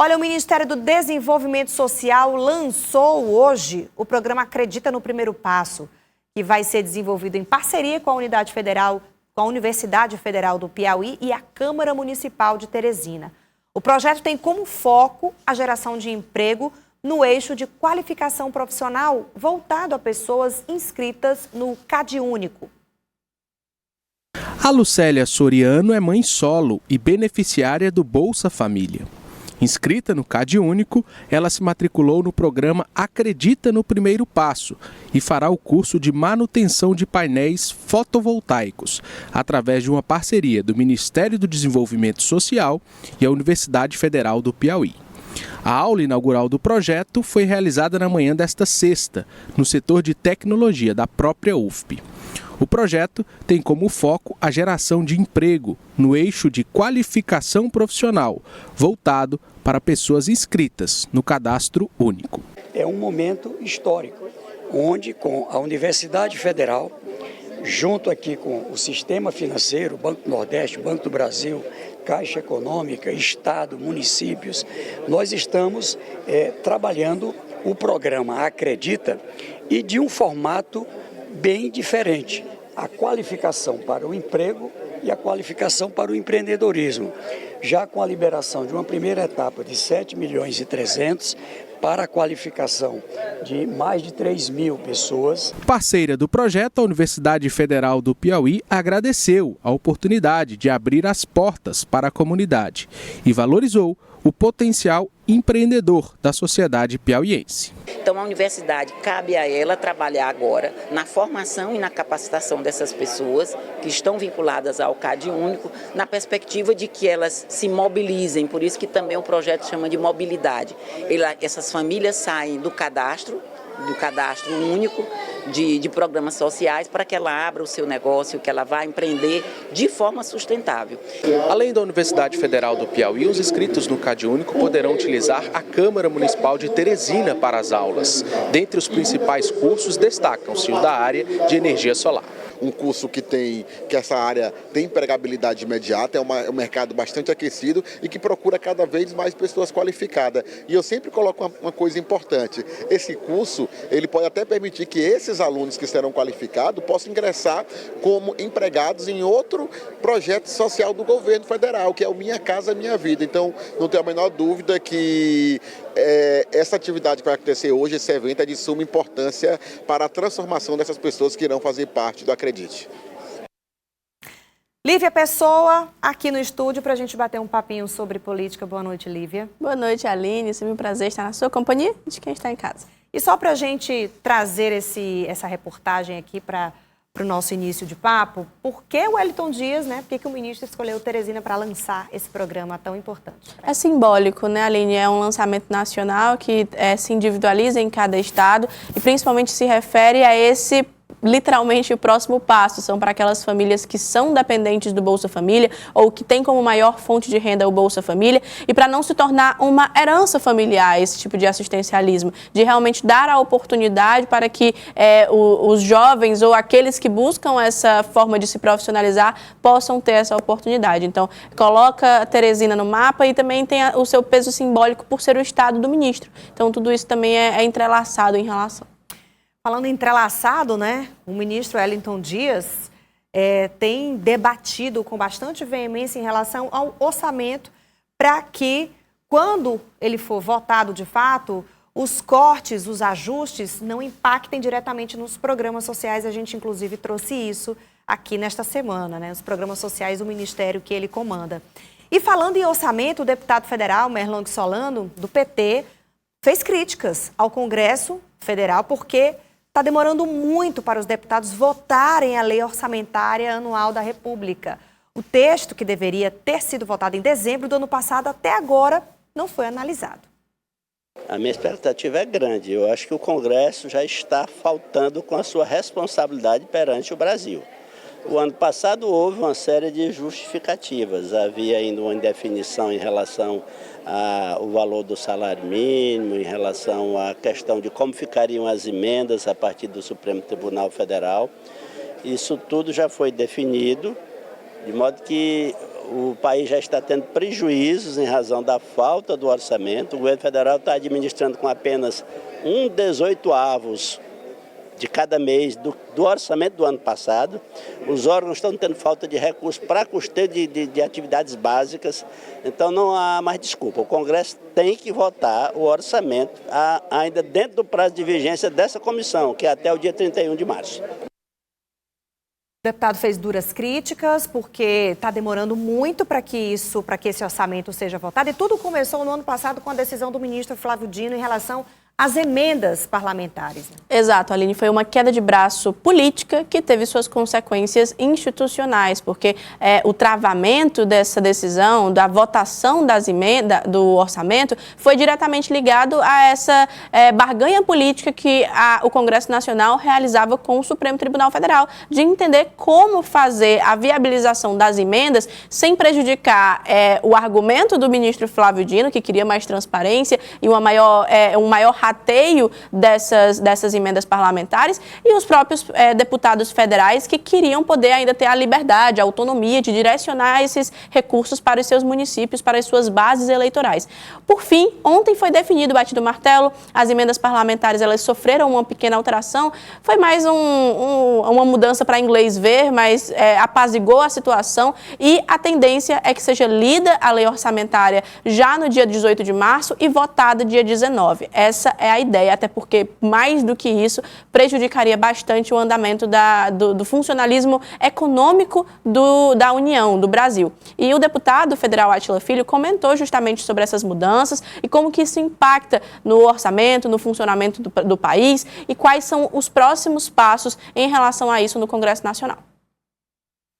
Olha, o Ministério do Desenvolvimento Social lançou hoje o programa Acredita no Primeiro Passo, que vai ser desenvolvido em parceria com a Universidade Federal do Piauí e a Câmara Municipal de Teresina. O projeto tem como foco a geração de emprego no eixo de qualificação profissional voltado a pessoas inscritas no CadÚnico. A Lucélia Soriano é mãe solo e beneficiária do Bolsa Família. Inscrita no CadÚnico, ela se matriculou no programa Acredita no Primeiro Passo e fará o curso de manutenção de painéis fotovoltaicos, através de uma parceria do Ministério do Desenvolvimento Social e a Universidade Federal do Piauí. A aula inaugural do projeto foi realizada na manhã desta sexta, no setor de tecnologia da própria UFP. O projeto tem como foco a geração de emprego no eixo de qualificação profissional, voltado para pessoas inscritas no Cadastro Único. É um momento histórico, onde com a Universidade Federal, junto aqui com o sistema financeiro, Banco do Nordeste, Banco do Brasil, Caixa Econômica, Estado, municípios, nós estamos trabalhando o programa Acredita e de um formato bem diferente, a qualificação para o emprego e a qualificação para o empreendedorismo, já com a liberação de uma primeira etapa de 7 milhões e 300 para a qualificação de mais de 3 mil pessoas. Parceira do projeto, a Universidade Federal do Piauí agradeceu a oportunidade de abrir as portas para a comunidade e valorizou o potencial empreendedor da sociedade piauiense. Então a universidade, cabe a ela trabalhar agora na formação e na capacitação dessas pessoas que estão vinculadas ao CadÚnico, na perspectiva de que elas se mobilizem, por isso que também o projeto chama de mobilidade. Essas famílias saem do cadastro único de programas sociais para que ela abra o seu negócio, que ela vá empreender de forma sustentável. Além da Universidade Federal do Piauí, os inscritos no CadÚnico poderão utilizar a Câmara Municipal de Teresina para as aulas. Dentre os principais cursos, destacam-se o da área de energia solar. Um curso que essa área tem empregabilidade imediata, é um mercado bastante aquecido e que procura cada vez mais pessoas qualificadas. E eu sempre coloco uma coisa importante, esse curso ele pode até permitir que esses alunos que serão qualificados possam ingressar como empregados em outro projeto social do governo federal, que é o Minha Casa Minha Vida. Então, não tenho a menor dúvida que essa atividade que vai acontecer hoje, esse evento, é de suma importância para a transformação dessas pessoas que irão fazer parte do Acredite. Lívia Pessoa, aqui no estúdio, para a gente bater um papinho sobre política. Boa noite, Lívia. Boa noite, Aline. Sempre um prazer estar na sua companhia e de quem está em casa. E só para a gente trazer essa reportagem aqui para o nosso início de papo, por que o Wellington Dias, né? Por que o ministro escolheu Teresina para lançar esse programa tão importante? É simbólico, né, Aline? É um lançamento nacional que se individualiza em cada estado e principalmente se refere a esse literalmente o próximo passo. São para aquelas famílias que são dependentes do Bolsa Família ou que têm como maior fonte de renda o Bolsa Família, e para não se tornar uma herança familiar esse tipo de assistencialismo, de realmente dar a oportunidade para que os jovens ou aqueles que buscam essa forma de se profissionalizar possam ter essa oportunidade. Então, coloca Teresina no mapa e também tem o seu peso simbólico por ser o estado do ministro. Então, tudo isso também é entrelaçado em relação. Falando em entrelaçado, né? O ministro Wellington Dias tem debatido com bastante veemência em relação ao orçamento para que, quando ele for votado de fato, os cortes, os ajustes não impactem diretamente nos programas sociais. A gente, inclusive, trouxe isso aqui nesta semana, né? Os programas sociais do ministério que ele comanda. E falando em orçamento, o deputado federal Merlong Solano, do PT, fez críticas ao Congresso Federal porque está demorando muito para os deputados votarem a lei orçamentária anual da República. O texto, que deveria ter sido votado em dezembro do ano passado, até agora não foi analisado. A minha expectativa é grande. Eu acho que o Congresso já está faltando com a sua responsabilidade perante o Brasil. O ano passado houve uma série de justificativas. Havia ainda uma indefinição em relação ao valor do salário mínimo, em relação à questão de como ficariam as emendas a partir do Supremo Tribunal Federal. Isso tudo já foi definido, de modo que o país já está tendo prejuízos em razão da falta do orçamento. O governo federal está administrando com apenas 1/18 de cada mês do orçamento do ano passado. Os órgãos estão tendo falta de recursos para custeio de atividades básicas, então não há mais desculpa. O Congresso tem que votar o orçamento ainda dentro do prazo de vigência dessa comissão, que é até o dia 31 de março. O deputado fez duras críticas porque está demorando muito para que esse orçamento seja votado. E tudo começou no ano passado com a decisão do ministro Flávio Dino em relação às emendas parlamentares. Exato, Aline, foi uma queda de braço política que teve suas consequências institucionais, porque o travamento dessa decisão, da votação das emendas, do orçamento, foi diretamente ligado a essa barganha política que o Congresso Nacional realizava com o Supremo Tribunal Federal, de entender como fazer a viabilização das emendas sem prejudicar o argumento do ministro Flávio Dino, que queria mais transparência e um maior rateio dessas emendas parlamentares, e os próprios deputados federais que queriam poder ainda ter a liberdade, a autonomia de direcionar esses recursos para os seus municípios, para as suas bases eleitorais. Por fim, ontem foi definido, batido o martelo, as emendas parlamentares elas sofreram uma pequena alteração, foi mais uma mudança para inglês ver, mas apaziguou a situação e a tendência é que seja lida a lei orçamentária já no dia 18 de março e votada dia 19. Essa é a ideia, até porque, mais do que isso, prejudicaria bastante o andamento do funcionalismo econômico da União, do Brasil. E o deputado federal Átila Filho comentou justamente sobre essas mudanças e como que isso impacta no orçamento, no funcionamento do país e quais são os próximos passos em relação a isso no Congresso Nacional.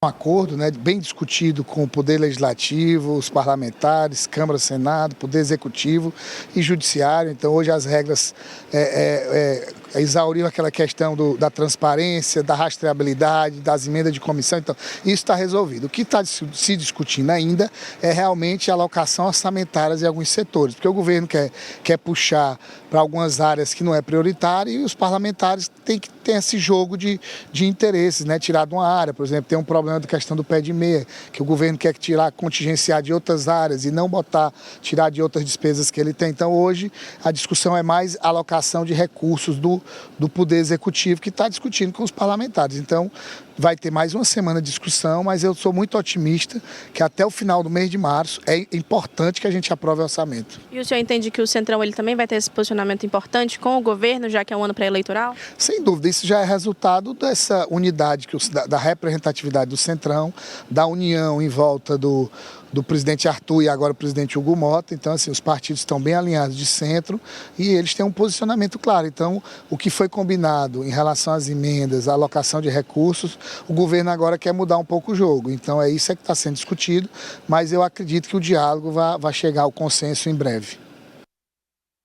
Um acordo, bem discutido com o Poder Legislativo, os parlamentares, Câmara, Senado, Poder Executivo e Judiciário. Então, hoje as regras exauriram aquela questão da transparência, da rastreabilidade, das emendas de comissão. Então, isso está resolvido. O que está se discutindo ainda é realmente a alocação orçamentária em alguns setores, porque o governo quer puxar para algumas áreas que não é prioritário e os parlamentares têm que ter esse jogo de interesses, tirar de uma área. Por exemplo, tem um problema da questão do pé de meia, que o governo quer tirar, contingenciar de outras áreas e não tirar de outras despesas que ele tem. Então, hoje, a discussão é mais a alocação de recursos do Poder Executivo, que está discutindo com os parlamentares. Então, vai ter mais uma semana de discussão, mas eu sou muito otimista que até o final do mês de março é importante que a gente aprove o orçamento. E o senhor entende que o Centrão ele também vai ter esse posicionamento importante com o governo, já que é um ano pré-eleitoral? Sem dúvida, isso já é resultado dessa unidade, da representatividade do Centrão, da união em volta do presidente Arthur e agora o presidente Hugo Mota. Então, assim, os partidos estão bem alinhados de centro e eles têm um posicionamento claro. Então, o que foi combinado em relação às emendas, à alocação de recursos, o governo agora quer mudar um pouco o jogo. Então, é isso que está sendo discutido, mas eu acredito que o diálogo vai chegar ao consenso em breve.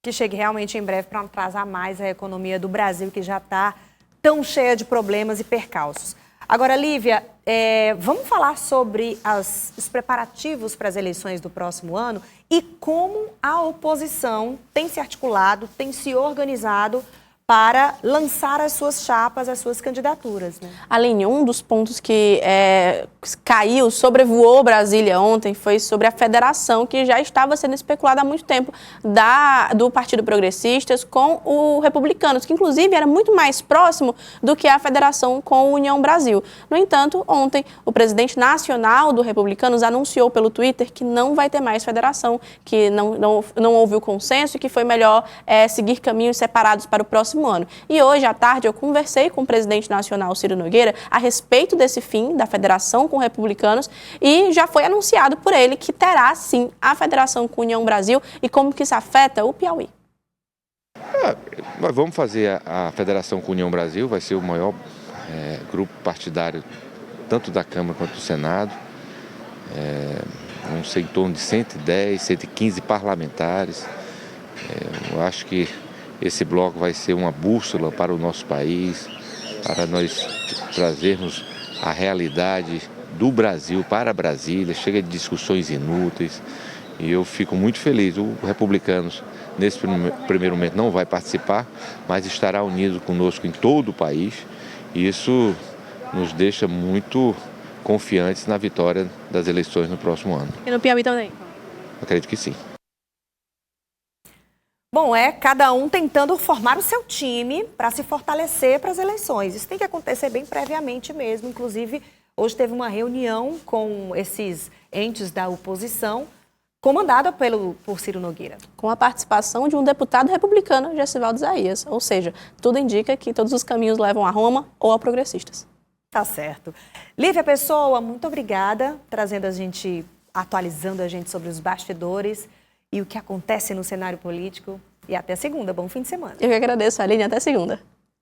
Que chegue realmente em breve para não atrasar mais a economia do Brasil, que já está tão cheia de problemas e percalços. Agora, Lívia, vamos falar sobre os preparativos para as eleições do próximo ano e como a oposição tem se articulado, tem se organizado para lançar as suas chapas, as suas candidaturas. Aline, um dos pontos que sobrevoou Brasília ontem foi sobre a federação que já estava sendo especulada há muito tempo do Partido Progressistas com o Republicanos, que inclusive era muito mais próximo do que a federação com o União Brasil. No entanto, ontem o presidente nacional do Republicanos anunciou pelo Twitter que não vai ter mais federação, que não houve o consenso e que foi melhor seguir caminhos separados para o próximo ano. E hoje à tarde eu conversei com o presidente nacional Ciro Nogueira a respeito desse fim da federação com Republicanos e já foi anunciado por ele que terá sim a federação com União Brasil e como que isso afeta o Piauí. Nós vamos fazer a federação com União Brasil, vai ser o maior grupo partidário tanto da Câmara quanto do Senado. Vão ser em torno de 110, 115 parlamentares. Eu acho que esse bloco vai ser uma bússola para o nosso país, para nós trazermos a realidade do Brasil para Brasília, chega de discussões inúteis. E eu fico muito feliz. O Republicanos, nesse primeiro momento, não vai participar, mas estará unido conosco em todo o país. E isso nos deixa muito confiantes na vitória das eleições no próximo ano. E no Piauí também? Acredito que sim. Bom, cada um tentando formar o seu time para se fortalecer para as eleições. Isso tem que acontecer bem previamente mesmo. Inclusive, hoje teve uma reunião com esses entes da oposição, comandada por Ciro Nogueira. Com a participação de um deputado republicano, Gessivaldo Isaías. Ou seja, tudo indica que todos os caminhos levam a Roma ou a progressistas. Tá certo. Lívia Pessoa, muito obrigada, atualizando a gente sobre os bastidores e o que acontece no cenário político. E até segunda. Bom fim de semana. Eu que agradeço, Aline. Até segunda.